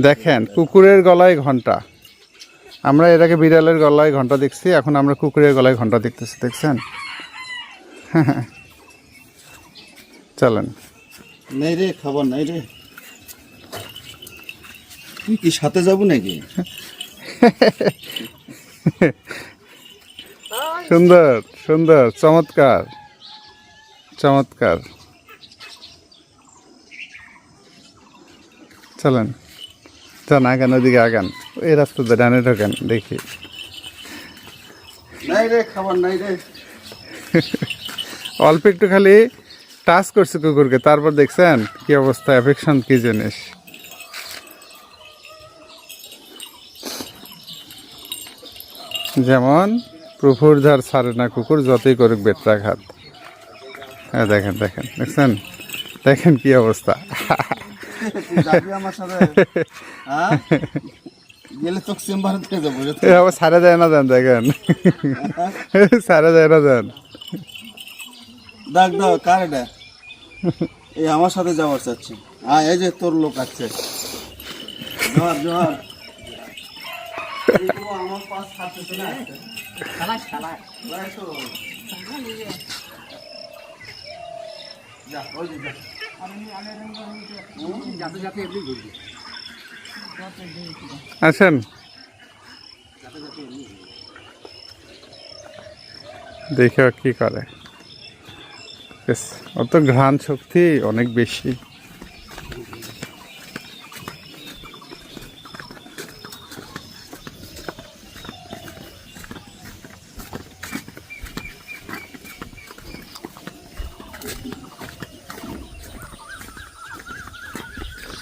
দেখেন কুকুরের গলায় ঘন্টা। আমরা এর আগে বিড়ালের গলায় ঘন্টা দেখছি, এখন আমরা কুকুরের গলায় ঘন্টা দেখতেছি, দেখছেন? চলেন। নাই রে, খাবার নাই রে। তুই কি সাথে যাবো নাকি? সুন্দর সুন্দর, চমৎকার চমৎকার। চলেন, যান আগান, ওদিকে আগান, এই রাস্তাতে ডানে ঢোকেন, দেখি। নাই রে, খাবার নাই রে। অল্প একটু খালি টাচ করছে কুকুরকে, তারপর দেখছেন কি অবস্থা, অ্যাফেকশন কি জিনিস। যেমন প্রভুর ধার ছাড়ে না কুকুর, যতই করুক বেত্রাঘাত। হ্যাঁ দেখেন দেখেন, দেখছেন, দেখেন কি অবস্থা। যাবি আমার সাথে? হ্যাঁ, গেলে তো চেম্বারে থেকে যাবো। আবার সারা যায় না, দেন দেখেন, সারা যায় না, দেন। ডাক দাও, কার এটা? এই আমার সাথে যাওয়ার চাচ্ছি। হ্যাঁ, এই যে তোর লোক আছে। জোহার জোহার। আমার পাশ ছাড়তেছে না। যা, ওই যে যা। আসেন, দেখে কি করে। বেশ, ওর তো ঘ্রাণ শক্তি অনেক বেশি।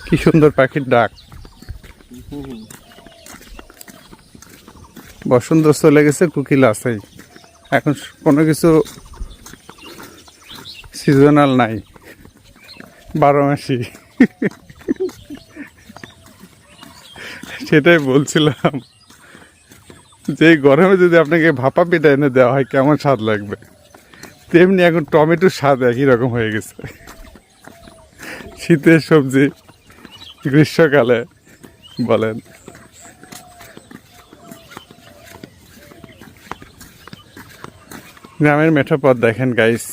কি সুন্দর পাখির ডাক। বসন্ত চলে গেছে, কোকিল আছেই। এখন কোনো কিছু সিজনাল নাই, 12 মাসি। সেটাই বলছিলাম, যে গরমে যদি আপনাকে ভাপা পিঠা এনে দেওয়া হয় কেমন স্বাদ লাগবে, তেমনি এখন টমেটোর স্বাদ একই রকম হয়ে গেছে। শীতের সবজি গ্রীষ্মকালে বলেন। গ্রামের মেঠো পথ দেখেন গাইস,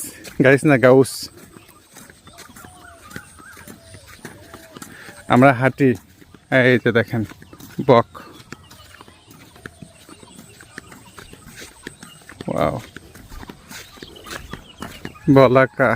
গাইস না গাউস। আমরা হাঁটি, এই যে দেখেন বক। ওয়াও, বলাকা।